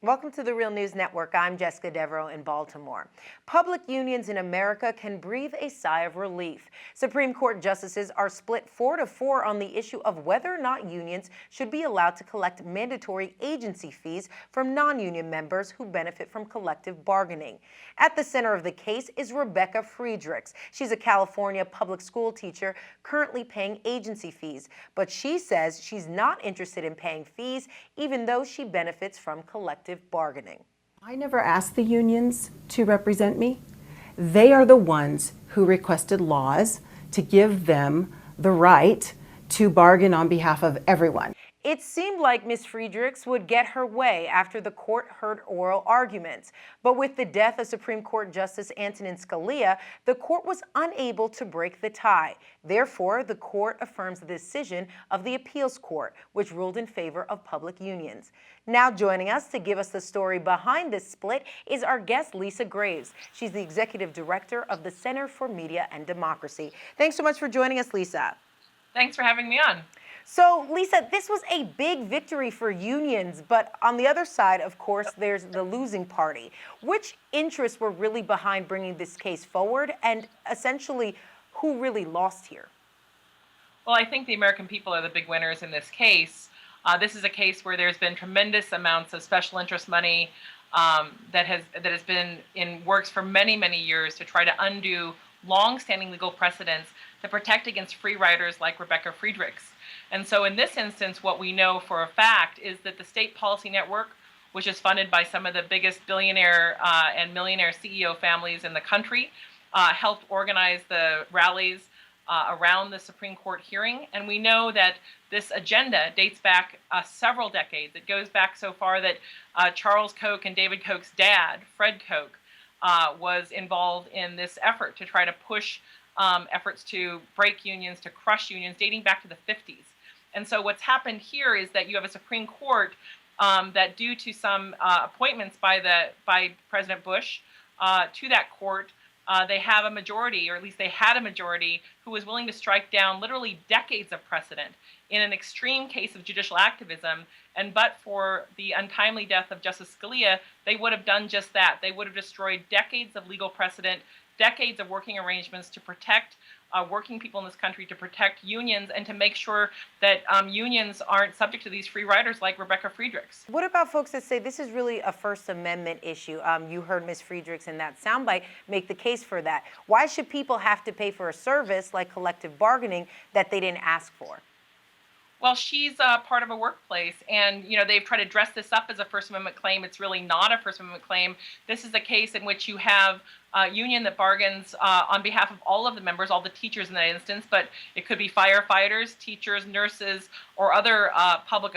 Welcome to the Real News Network. I'm Jessica Devereaux in Baltimore. Public unions in America can breathe a sigh of relief. Supreme Court justices are split 4-4 on the issue of whether or not unions should be allowed to collect mandatory agency fees from non-union members who benefit from collective bargaining. At the center of the case is Rebecca Friedrichs. She's a California public school teacher currently paying agency fees, but she says she's not interested in paying fees even though she benefits from collective bargaining. I never asked the unions to represent me. They are the ones who requested laws to give them the right to bargain on behalf of everyone. It seemed like Ms. Friedrichs would get her way after the court heard oral arguments. But with the death of Supreme Court Justice Antonin Scalia, the court was unable to break the tie. Therefore, the court affirms the decision of the appeals court, which ruled in favor of public unions. Now joining us to give us the story behind this split is our guest, Lisa Graves. She's the executive director of the Center for Media and Democracy. Thanks so much for joining us, Lisa. Thanks for having me on. So, Lisa, this was a big victory for unions, but on the other side, of course, there's the losing party. Which interests were really behind bringing this case forward, and essentially, who really lost here? Well, I think the American people are the big winners in this case. This is a case where there's been tremendous amounts of special interest money that has been in works for many, many years to try to undo long-standing legal precedents to protect against free riders like Rebecca Friedrichs. And so in this instance, what we know for a fact is that the State Policy Network, which is funded by some of the biggest billionaire and millionaire CEO families in the country, helped organize the rallies around the Supreme Court hearing. And we know that this agenda dates back several decades. It goes back so far that Charles Koch and David Koch's dad, Fred Koch, was involved in this effort to try to push efforts to break unions, to crush unions, dating back to the 50s. And so what's happened here is that you have a Supreme Court that, due to some appointments by President Bush to that court, they have a majority, or at least they had a majority, who was willing to strike down literally decades of precedent in an extreme case of judicial activism. And but for the untimely death of Justice Scalia, they would have done just that. They would have destroyed decades of legal precedent, decades of working arrangements to protect working people in this country, to protect unions, and to make sure that unions aren't subject to these free riders like Rebecca Friedrichs. What about folks that say this is really a First Amendment issue? You heard Ms. Friedrichs in that soundbite make the case for that. Why should people have to pay for a service like collective bargaining that they didn't ask for? Well, she's part of a workplace, and they've tried to dress this up as a First Amendment claim. It's really not a First Amendment claim. This is a case in which you have a union that bargains on behalf of all of the members, all the teachers in that instance, but it could be firefighters, teachers, nurses, or other public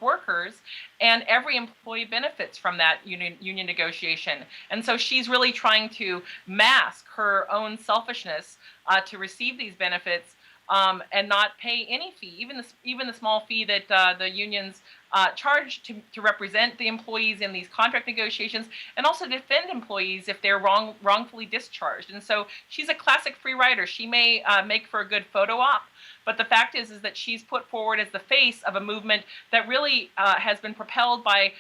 workers, and every employee benefits from that union negotiation. And so she's really trying to mask her own selfishness to receive these benefits. And not pay any fee, even the small fee that the unions charge to represent the employees in these contract negotiations, and also defend employees if they're wrongfully discharged. And so she's a classic free rider. She may make for a good photo op, but the fact is that she's put forward as the face of a movement that really has been propelled by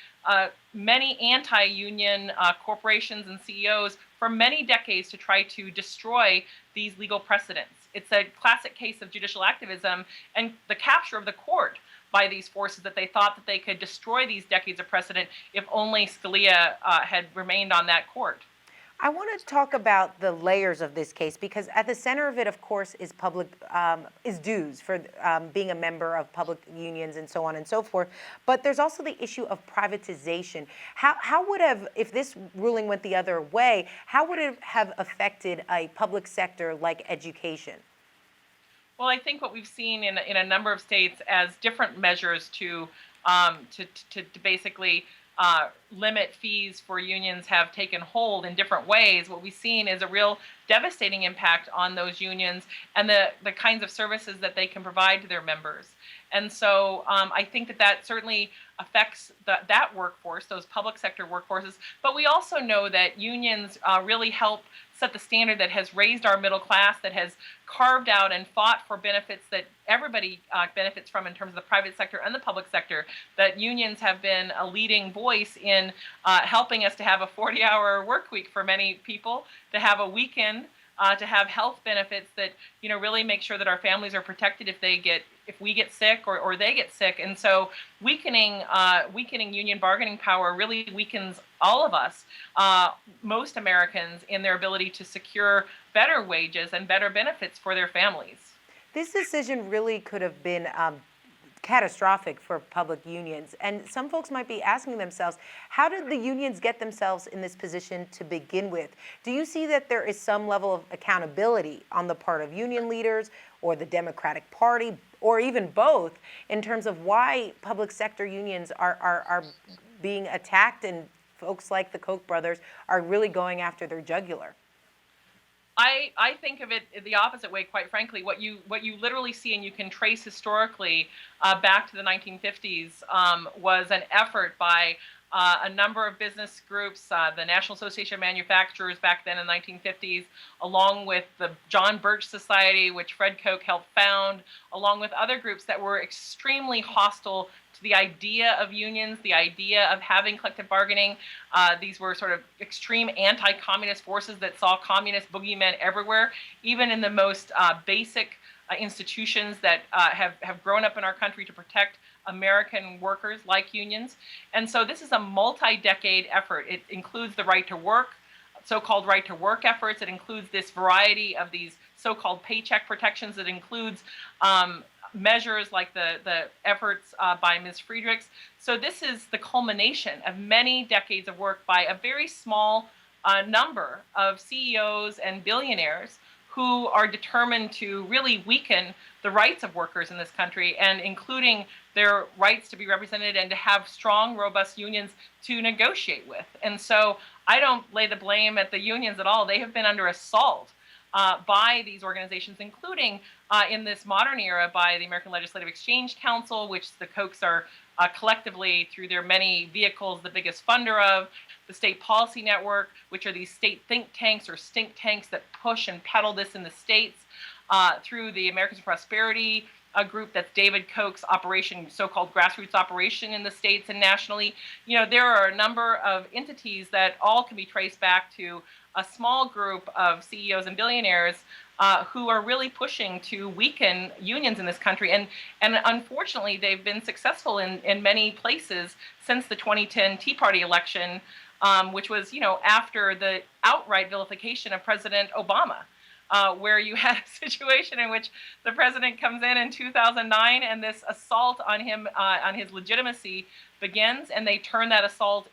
many anti-union corporations and CEOs for many decades to try to destroy these legal precedents. It's a classic case of judicial activism and the capture of the court by these forces that they thought that they could destroy these decades of precedent if only Scalia had remained on that court. I want to talk about the layers of this case, because at the center of it, of course, is is dues for being a member of public unions and so on and so forth. But there's also the issue of privatization. How would have, if this ruling went the other way, how would it have affected a public sector like education? Well, I think what we've seen in a number of states as different measures to basically limit fees for unions have taken hold in different ways. What we've seen is a real devastating impact on those unions and the kinds of services that they can provide to their members. And so I think that certainly affects that workforce, those public sector workforces. But we also know that unions really help set the standard, that has raised our middle class, that has carved out and fought for benefits that everybody benefits from in terms of the private sector and the public sector, that unions have been a leading voice in helping us to have a 40-hour work week for many people, to have a weekend, to have health benefits that really make sure that our families are protected if we get sick or they get sick. And so weakening union bargaining power really weakens all of us, most Americans, in their ability to secure better wages and better benefits for their families. This decision really could have been catastrophic for public unions. And some folks might be asking themselves, how did the unions get themselves in this position to begin with? Do you see that there is some level of accountability on the part of union leaders or the Democratic Party, or even both, in terms of why public sector unions are being attacked and folks like the Koch brothers are really going after their jugular? I think of it the opposite way, quite frankly. What you literally see, and you can trace historically back to the 1950s, was an effort by a number of business groups, the National Association of Manufacturers back then in the 1950s, along with the John Birch Society, which Fred Koch helped found, along with other groups that were extremely hostile to the idea of unions, the idea of having collective bargaining. These were sort of extreme anti-communist forces that saw communist boogeymen everywhere, even in the most basic institutions that have grown up in our country to protect American workers, like unions. And so this is a multi-decade effort. It includes the right to work, so-called right to work efforts. It includes this variety of these so-called paycheck protections. It includes measures like the efforts by Ms. Friedrichs. So this is the culmination of many decades of work by a very small number of CEOs and billionaires who are determined to really weaken the rights of workers in this country, and including their rights to be represented and to have strong, robust unions to negotiate with. And so I don't lay the blame at the unions at all. They have been under assault by these organizations, including in this modern era by the American Legislative Exchange Council, which the Kochs are collectively, through their many vehicles, the biggest funder of, the State Policy Network, which are these state think tanks or stink tanks that push and peddle this in the states, through the Americans for Prosperity group, that's David Koch's operation, so-called grassroots operation in the states and nationally. There are a number of entities that all can be traced back to a small group of CEOs and billionaires who are really pushing to weaken unions in this country. And unfortunately, they've been successful in many places since the 2010 Tea Party election, which was, after the outright vilification of President Obama, where you had a situation in which the president comes in 2009, and this assault on him, on his legitimacy, begins, and they turn that assault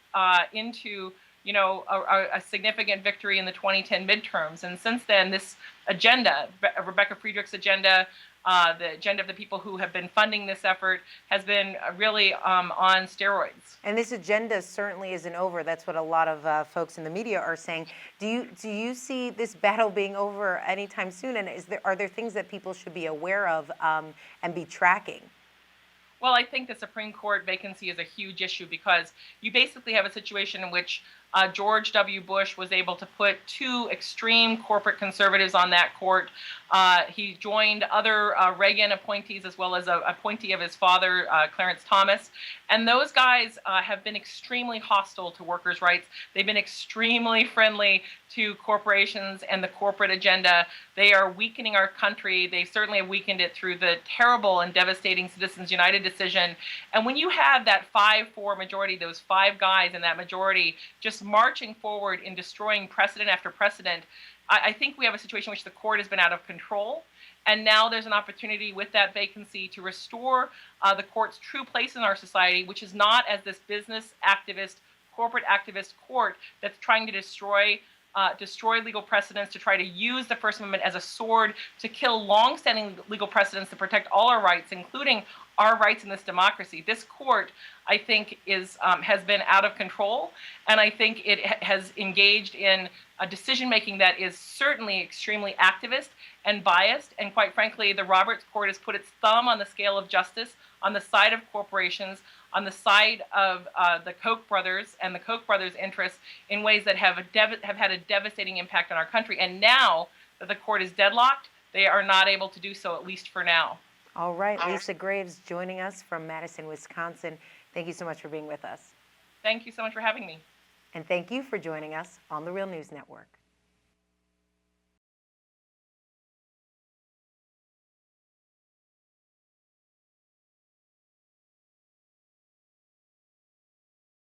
into a significant victory in the 2010 midterms. And since then, this agenda, Rebecca Friedrich's agenda, the agenda of the people who have been funding this effort, has been really on steroids. And this agenda certainly isn't over. That's what a lot of folks in the media are saying. Do you see this battle being over anytime soon? And are there things that people should be aware of and be tracking? Well, I think the Supreme Court vacancy is a huge issue, because you basically have a situation in which George W. Bush was able to put two extreme corporate conservatives on that court. He joined other Reagan appointees, as well as an appointee of his father, Clarence Thomas. And those guys have been extremely hostile to workers' rights. They've been extremely friendly to corporations and the corporate agenda. They are weakening our country. They certainly have weakened it through the terrible and devastating Citizens United decision. And when you have that 5-4 majority, those five guys in that majority just marching forward in destroying precedent after precedent, I think we have a situation in which the court has been out of control. And now there's an opportunity with that vacancy to restore the court's true place in our society, which is not as this business activist, corporate activist court that's trying to destroy legal precedents, to try to use the First Amendment as a sword to kill long-standing legal precedents to protect all our rights, including our rights in this democracy. This court, I think, has been out of control, and I think it has engaged in a decision-making that is certainly extremely activist and biased, and quite frankly, the Roberts Court has put its thumb on the scale of justice on the side of corporations, on the side of the Koch brothers and the Koch brothers' interests in ways that have had a devastating impact on our country. And now that the court is deadlocked, they are not able to do so, at least for now. All right, Lisa Graves joining us from Madison, Wisconsin. Thank you so much for being with us. Thank you so much for having me. And thank you for joining us on the Real News Network.